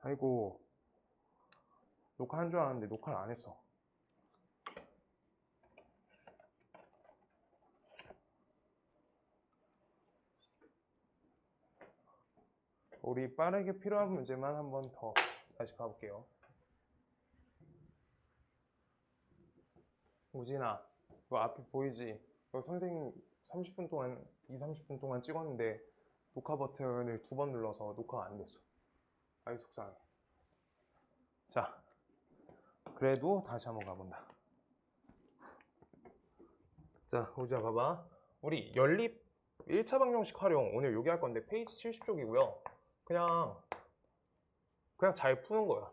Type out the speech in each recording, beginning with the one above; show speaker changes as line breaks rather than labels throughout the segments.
아이고, 녹화한 줄 알았는데 녹화를 안 했어. 우리 빠르게 필요한 문제만 한 번 더 다시 가볼게요. 우진아, 이거 앞에 보이지? 이거 선생님 30분 동안, 30분 동안 찍었는데 녹화 버튼을 2번 눌러서 녹화가 안 됐어. 아이 속상해. 자, 그래도 다시 한번 가본다. 자, 우진아 봐봐. 우리 연립 1차 방정식 활용 오늘 여기 할 건데 페이지 70쪽이고요. 그냥 잘 푸는 거야.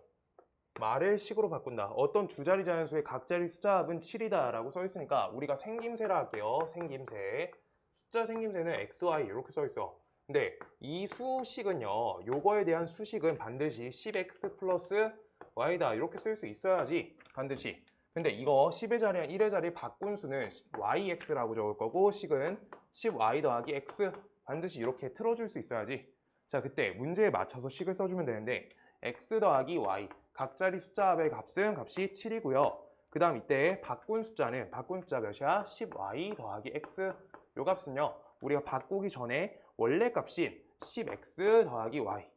말을 식으로 바꾼다. 어떤 두 자리 자연수의 각자리 숫자 합은 7이다 라고 써 있으니까 우리가 생김새라 할게요. 생김새. 숫자 생김새는 xy 이렇게 써 있어. 근데 이 수식은요, 요거에 대한 수식은 반드시 10x 플러스 y다 이렇게 쓸 수 있어야지, 반드시. 근데 이거 10의 자리랑 1의 자리 바꾼 수는 yx라고 적을 거고, 식은 10y 더하기 x 반드시 이렇게 틀어줄 수 있어야지. 자, 그때 문제에 맞춰서 식을 써주면 되는데 x 더하기 y 각자리 숫자 합의 값은 값이 7이고요. 그 다음 이때 바꾼 숫자 몇이야? 10y 더하기 x. 요 값은요, 우리가 바꾸기 전에 원래 값인 10x 더하기 y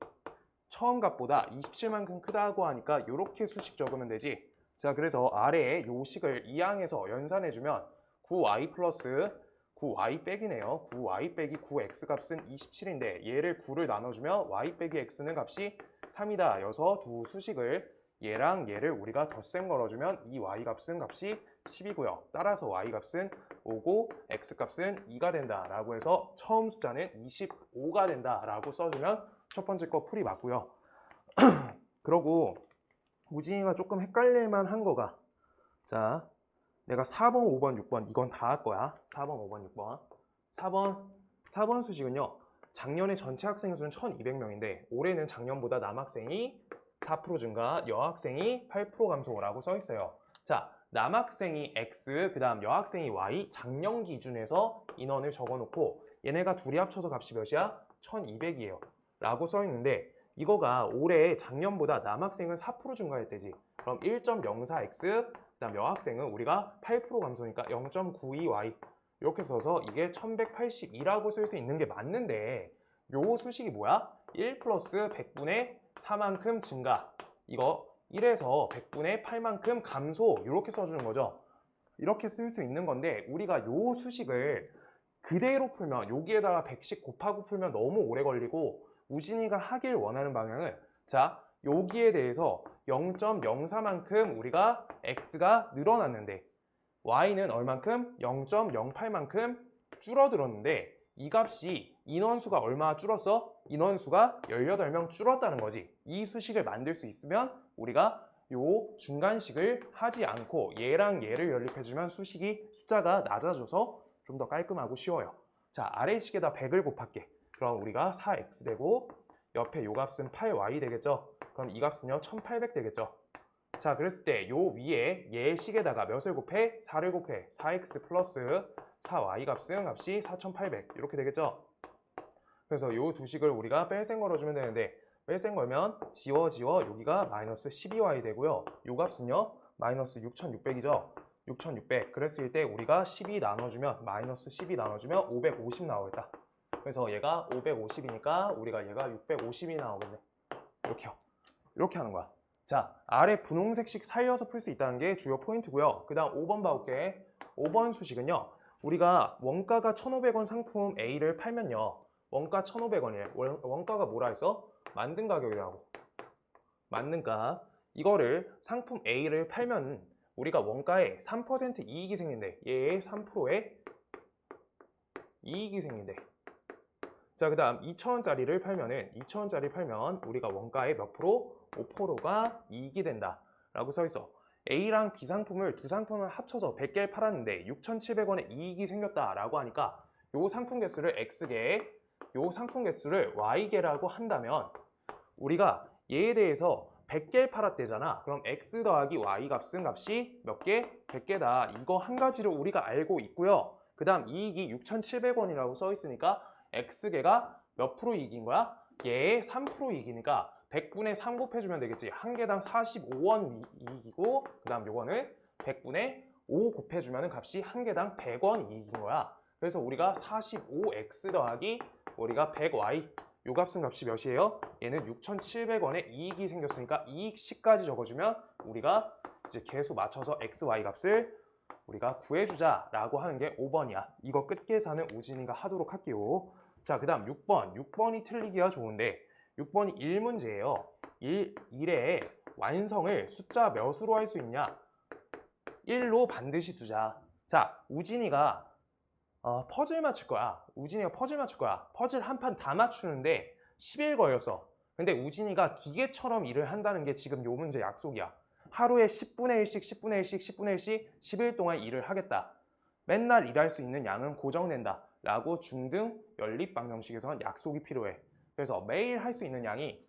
처음 값보다 27만큼 크다고 하니까 이렇게 수식 적으면 되지. 자, 그래서 아래에 요 식을 이항해서 연산해주면 9y 플러스 9y 빼기네요. 9y 빼기 9x 값은 27인데 얘를 9를 나눠주면 y 빼기 x는 값이 3이다. 여서 두 수식을 얘랑 얘를 우리가 덧셈 걸어주면 이 y 값은 값이 10이고요. 따라서 y 값은 5고 x 값은 2가 된다 라고 해서 처음 숫자는 25가 된다 라고 써주면 첫 번째 거 풀이 맞고요. 그러고 우진이가 조금 헷갈릴만 한 거가, 자, 내가 4번, 5번, 6번 이건 다 할 거야. 4번, 5번, 6번. 4번 수식은요, 작년에 전체 학생 수는 1200명인데 올해는 작년보다 남학생이 4% 증가, 여학생이 8% 감소라고 써 있어요. 자, 남학생이 x, 그 다음 여학생이 y, 작년 기준에서 인원을 적어놓고 얘네가 둘이 합쳐서 값이 몇이야? 1200이에요 라고 써 있는데, 이거가 올해 작년보다 남학생은 4% 증가했대지. 그럼 1.04x, 그 다음 여학생은 우리가 8% 감소니까 0.92y 이렇게 써서 이게 1182라고 쓸 수 있는 게 맞는데, 요 수식이 뭐야? 1 플러스 100분의 4만큼 증가, 이거 1에서 100분의 8만큼 감소 이렇게 써주는 거죠. 이렇게 쓸 수 있는 건데 우리가 요 수식을 그대로 풀면, 여기에다가 100씩 곱하고 풀면 너무 오래 걸리고, 우진이가 하길 원하는 방향은, 자, 여기에 대해서 0.04만큼 우리가 x가 늘어났는데 y는 얼만큼? 0.08만큼 줄어들었는데 이 값이 인원수가 얼마 줄었어? 인원수가 18명 줄었다는 거지. 이 수식을 만들 수 있으면 우리가 요 중간식을 하지 않고 얘랑 얘를 연립해주면 수식이 숫자가 낮아져서 좀 더 깔끔하고 쉬워요. 자, 아래 식에다 100을 곱할게. 그럼 우리가 4x 되고 옆에 요 값은 8y 되겠죠? 그럼 이 값은요 1800 되겠죠? 자, 그랬을 때 요 위에 얘 식에다가 몇을 곱해? 4를 곱해. 4x 플러스 4y 값은 값이 4800 이렇게 되겠죠? 그래서 요 두 식을 우리가 뺄셈 걸어주면 되는데, 뺄셈 걸면 지워 여기가 마이너스 12y 되고요. 요 값은요 마이너스 6600이죠? 6600. 그랬을 때 우리가 12 나눠주면, 마이너스 12 나눠주면 550 나오겠다. 그래서 얘가 550이니까 우리가 얘가 650이 나오겠네. 이렇게요. 이렇게 하는 거야. 자, 아래 분홍색식 살려서 풀 수 있다는 게 주요 포인트고요. 그 다음 5번 봐볼게. 5번 수식은요, 우리가 원가가 1,500원 상품 A를 팔면요, 원가 1,500원이에요. 원가가 뭐라 했어? 만든 가격이라고. 만든 가. 이거를 상품 A를 팔면 우리가 원가에 3% 이익이 생긴대. 얘의 3%의 이익이 생긴대. 자, 그 다음 2,000원짜리를 팔면은 2,000원짜리 팔면 우리가 원가의 몇 프로? 5%가 이익이 된다 라고 써 있어. A랑 B 상품을 두 상품을 합쳐서 100개를 팔았는데 6,700원의 이익이 생겼다 라고 하니까 요 상품 개수를 X개, 요 상품 개수를 Y개라고 한다면 우리가 얘에 대해서 100개를 팔았대잖아. 그럼 X 더하기 Y 값은 값이 몇 개? 100개다. 이거 한 가지를 우리가 알고 있고요. 그 다음 이익이 6,700원이라고 써 있으니까 X개가 몇 프로 이익인 거야? 얘의 3% 이익이니까 100분의 3 곱해주면 되겠지. 한 개당 45원 이익이고, 그 다음 요거는 100분의 5 곱해주면 값이 한 개당 100원 이익인 거야. 그래서 우리가 45x 더하기 우리가 100y 요 값은 값이 몇이에요? 얘는 6,700원의 이익이 생겼으니까 이익식까지 적어주면 우리가 이제 계수 맞춰서 x, y 값을 우리가 구해주자 라고 하는 게 5번이야. 이거 끝 계산은 우진이가 하도록 할게요. 자, 그 다음 6번. 6번이 틀리기가 좋은데 6번이 1문제예요. 1의 완성을 숫자 몇으로 할 수 있냐? 1로 반드시 두자. 자, 우진이가 퍼즐 맞출 거야. 우진이가 퍼즐 맞출 거야. 퍼즐 한 판 다 맞추는데 10일 걸렸어. 근데 우진이가 기계처럼 일을 한다는 게 지금 요 문제 약속이야. 하루에 10분의 1씩, 10분의 1씩, 10분의 1씩 10일 동안 일을 하겠다. 맨날 일할 수 있는 양은 고정된다. 라고 중등 연립 방정식에서는 약속이 필요해. 그래서 매일 할 수 있는 양이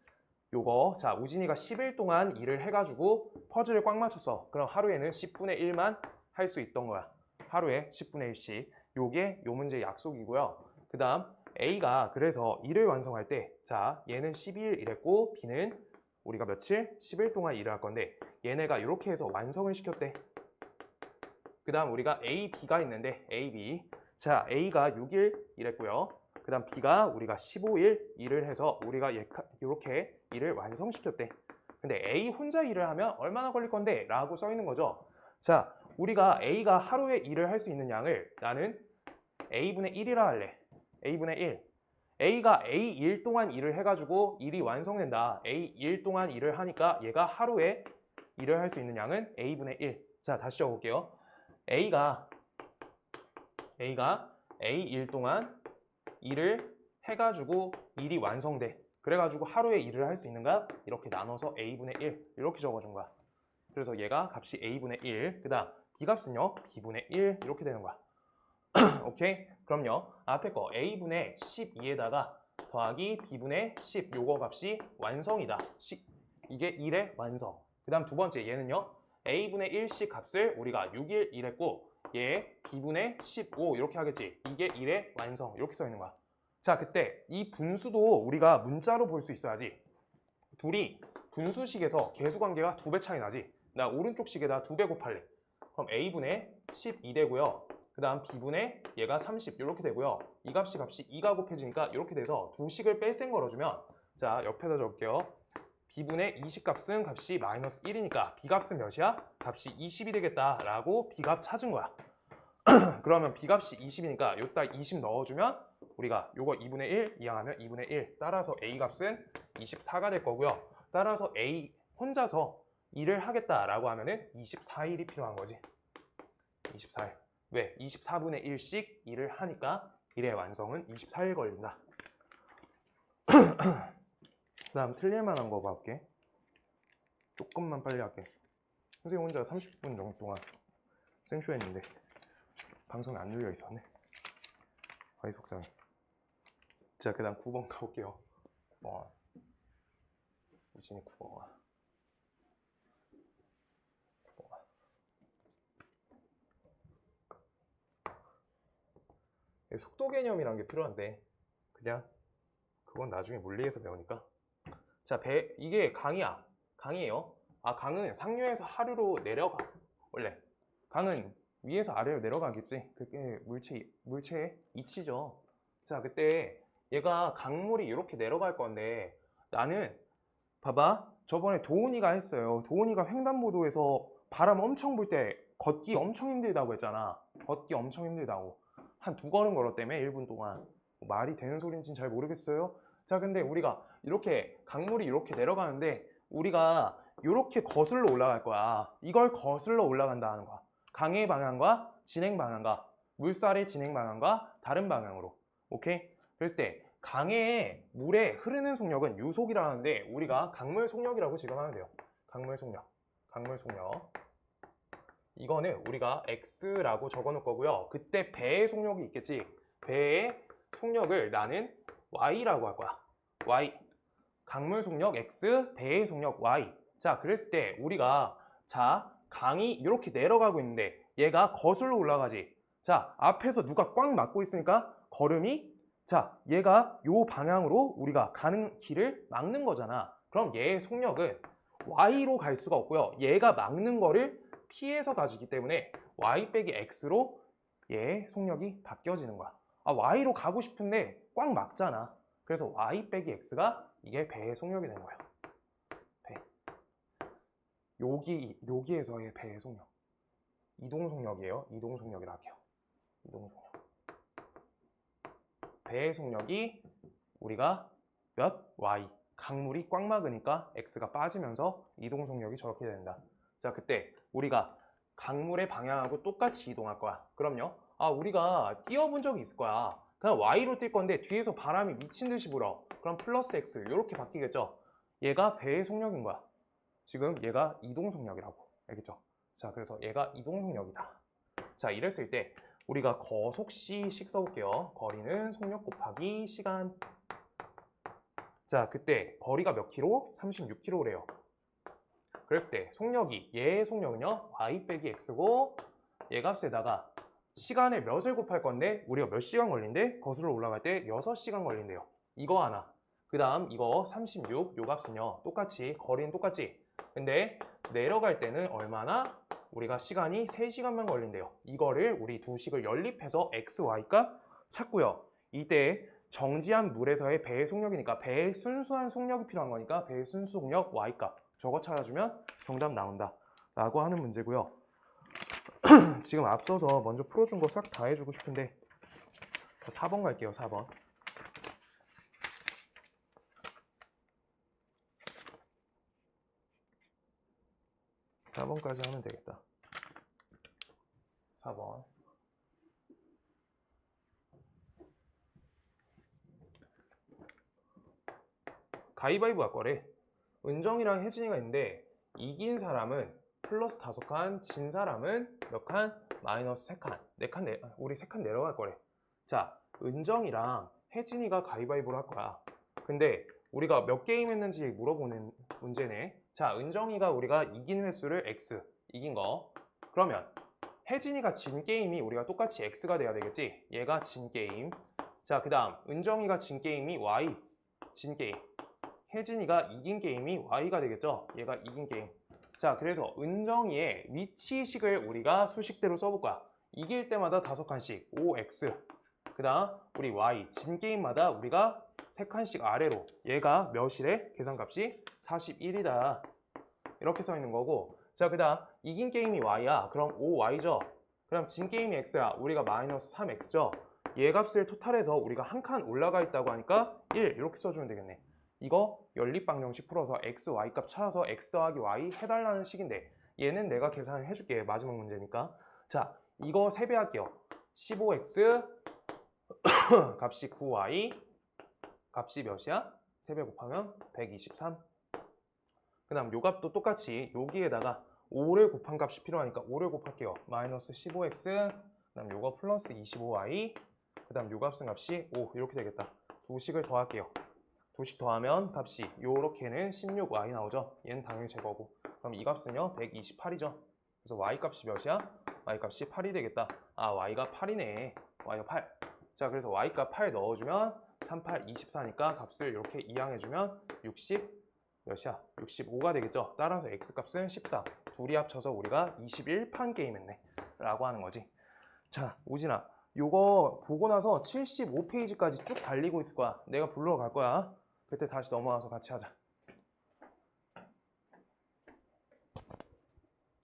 요거, 자, 우진이가 10일 동안 일을 해가지고 퍼즐을 꽉 맞췄어. 그럼 하루에는 10분의 1만 할 수 있던 거야. 하루에 10분의 1씩. 요게 요 문제의 약속이고요. 그 다음 A가 그래서 일을 완성할 때, 자, 얘는 12일 일했고 B는 우리가 며칠? 10일 동안 일을 할 건데 얘네가 이렇게 해서 완성을 시켰대. 그 다음 우리가 A, B가 있는데 A, B. 자, A가 6일 일했고요. 그 다음 B가 우리가 15일 일을 해서 우리가 이렇게 일을 완성시켰대. 근데 A 혼자 일을 하면 얼마나 걸릴 건데? 라고 써 있는 거죠. 자, 우리가 A가 하루에 일을 할 수 있는 양을 나는 A분의 1이라 할래. A분의 1. A가 A 일 동안 일을 해가지고 일이 완성된다. A 일 동안 일을 하니까 얘가 하루에 일을 할 수 있는 양은 A분의 1. 자, 다시 적어볼게요. A가 A 일 동안 일을 해가지고 일이 완성돼. 그래가지고 하루에 일을 할 수 있는가? 이렇게 나눠서 A분의 1 이렇게 적어준 거야. 그래서 얘가 값이 A분의 1. 그 다음 B값은요? B분의 1 이렇게 되는 거야. 오케이? 그럼요. 앞에 거 A분의 12에다가 더하기 B분의 10 요거 값이 완성이다. 이게 1의 완성. 그 다음 두 번째 얘는요. A분의 1씩 값을 우리가 6일 일했고 얘 B분의 15 이렇게 하겠지. 이게 1의 완성 이렇게 써 있는 거야. 자, 그때 이 분수도 우리가 문자로 볼 수 있어야지. 둘이 분수식에서 계수관계가 2배 차이 나지. 나 오른쪽 식에다 2배 곱할래. 그럼 A분의 12 되고요. 그 다음 B분의 얘가 30 이렇게 되고요. 이 값이 2가 곱해지니까 이렇게 돼서 두 식을 뺄셈 걸어주면, 자, 옆에다 적을게요. B분의 20값은 값이 마이너스 1이니까 B값은 몇이야? 값이 20이 되겠다라고 B값 찾은 거야. 그러면 B값이 20이니까 여기다 20 넣어주면 우리가 요거 2분의 1 이항하면 2분의 1 따라서 A값은 24가 될 거고요. 따라서 A 혼자서 일을 하겠다라고 하면은 24일이 필요한 거지. 24일. 왜? 24분의 1씩 일을 하니까 일의 완성은 24일 걸린다. 그 다음 틀릴만한 거 봐볼게. 조금만 빨리 할게. 선생님 혼자 30분 정도 동안 생쇼 했는데 방송이 안 눌려 있었네. 아이 속상해. 자, 그 다음 9번 가볼게요. 우진이 9번. 속도 개념이란 게 필요한데 그냥 그건 나중에 물리에서 배우니까. 자, 이게 강이에요. 강은 상류에서 하류로 내려가. 원래 강은 위에서 아래로 내려가겠지. 그게 물체의 이치죠. 자, 그때 얘가 강물이 이렇게 내려갈 건데 나는 봐봐, 저번에 도훈이가 했어요. 도훈이가 횡단보도에서 바람 엄청 불 때 걷기 엄청 힘들다고 했잖아. 걷기 엄청 힘들다고. 한 2걸음 걸었다며 1분 동안. 말이 되는 소린지는 잘 모르겠어요. 자, 근데 우리가 이렇게 강물이 이렇게 내려가는데 우리가 이렇게 거슬러 올라갈 거야. 이걸 거슬러 올라간다 하는 거야. 강의 방향과 진행 방향과 물살의 진행 방향과 다른 방향으로. 오케이? 그랬을 때 강의 물에 흐르는 속력은 유속이라는데 우리가 강물 속력이라고 지금 하면 돼요. 강물 속력. 이거는 우리가 X라고 적어 놓을 거고요. 그때 배의 속력이 있겠지. 배의 속력을 나는 Y라고 할 거야. Y. 강물 속력 X, 배의 속력 Y. 자, 그랬을 때 우리가 자, 강이 이렇게 내려가고 있는데 얘가 거슬러 올라가지. 자, 앞에서 누가 꽉 막고 있으니까 걸음이 자, 얘가 요 방향으로 우리가 가는 길을 막는 거잖아. 그럼 그럼 얘의 속력은 y로 갈 수가 없고요. 얘가 막는 거를 피해서 가지기 때문에 y 빼기 x로 얘의 속력이 바뀌어지는 거야. 아, y로 가고 싶은데 꽉 막잖아. 그래서 y 빼기 x가 이게 배의 속력이 되는 거야. 배. 여기에서의 배의 속력. 이동 속력이에요. 이동 속력이라 할게요. 이동 속력. 배의 속력이 우리가 몇? y. 강물이 꽉 막으니까 x가 빠지면서 이동 속력이 저렇게 된다. 자, 그때 우리가 강물의 방향하고 똑같이 이동할 거야. 그럼요. 아, 우리가 뛰어본 적이 있을 거야. 그냥 y로 뛸 건데 뒤에서 바람이 미친 듯이 불어. 그럼 플러스 x 이렇게 바뀌겠죠. 얘가 배의 속력인 거야. 지금 얘가 이동 속력이라고. 알겠죠? 자, 그래서 얘가 이동 속력이다. 자, 이랬을 때 우리가 거속시씩 써볼게요. 거리는 속력 곱하기 시간. 자, 그때 거리가 몇 킬로? 36km래요. 그랬을 때 속력이, 얘의 속력은요 y 빼기 x고 얘 값에다가 시간을 몇을 곱할 건데 우리가 몇 시간 걸린대? 거슬러 올라갈 때 6시간 걸린대요. 이거 하나. 그 다음 이거 36, 요 값은요 똑같이, 거리는 똑같지. 근데 내려갈 때는 얼마나? 우리가 시간이 3시간만 걸린대요. 이거를 우리 두 식을 연립해서 x, y 값 찾고요. 이때 정지한 물에서의 배의 속력이니까 배의 순수한 속력이 필요한 거니까 배의 순수 속력 y 값 저거 찾아주면 정답 나온다 라고 하는 문제고요. 지금 앞서서 먼저 풀어준 거 싹 다 해주고 싶은데 4번 갈게요. 4번. 4번까지 하면 되겠다. 4번. 가위바위보 할 거래. 은정이랑 혜진이가 있는데 이긴 사람은 플러스 5칸, 진 사람은 몇 칸? 마이너스 3칸. 4칸, 우리 3칸 내려갈 거래. 자, 은정이랑 혜진이가 가위바위보를 할 거야. 근데 우리가 몇 게임 했는지 물어보는 문제네. 자, 은정이가 우리가 이긴 횟수를 x, 이긴 거. 그러면 혜진이가 진 게임이 우리가 똑같이 x가 돼야 되겠지? 얘가 진 게임. 자, 그 다음 은정이가 진 게임이 y, 진 게임. 혜진이가 이긴 게임이 y가 되겠죠? 얘가 이긴 게임. 자, 그래서 은정이의 위치식을 우리가 수식대로 써볼 거야. 이길 때마다 5칸씩 5x. 그 다음 우리 y, 진 게임마다 우리가 3칸씩 아래로. 얘가 몇이래? 계산값이 41이다. 이렇게 써 있는 거고. 자, 그 다음 이긴 게임이 y야. 그럼 5y죠. 그럼 진 게임이 x야. 우리가 마이너스 3x죠. 얘 값을 토탈해서 우리가 한 칸 올라가 있다고 하니까 1 이렇게 써주면 되겠네. 이거 연립방정식 풀어서 x, y 값 찾아서 x 더하기 y 해달라는 식인데 얘는 내가 계산을 해줄게. 마지막 문제니까. 자, 이거 세배할게요. 15x 값이 9y 값이 몇이야? 3배 곱하면 123. 그 다음 요 값도 똑같이 여기에다가 5를 곱한 값이 필요하니까 5를 곱할게요. 마이너스 15x 그 다음 요거 플러스 25y 그 다음 요 값은 값이 5 이렇게 되겠다. 두 식을 더할게요. 두 식 더하면 값이 요렇게는 16y 나오죠. 얘는 당연히 제 거고. 그럼 이 값은요 128이죠. 그래서 y 값이 몇이야? y 값이 8이 되겠다. 아, y가 8이네. y가 8. 자, 그래서 y 값 8 넣어주면 38, 24니까 값을 이렇게 이항해주면 60 몇이야? 65가 되겠죠. 따라서 x 값은 14. 둘이 합쳐서 우리가 21판 게임했네 라고 하는 거지. 자, 우진아, 요거 보고 나서 75페이지까지 쭉 달리고 있을 거야. 내가 불러갈 거야. 그때 다시 넘어와서 같이 하자.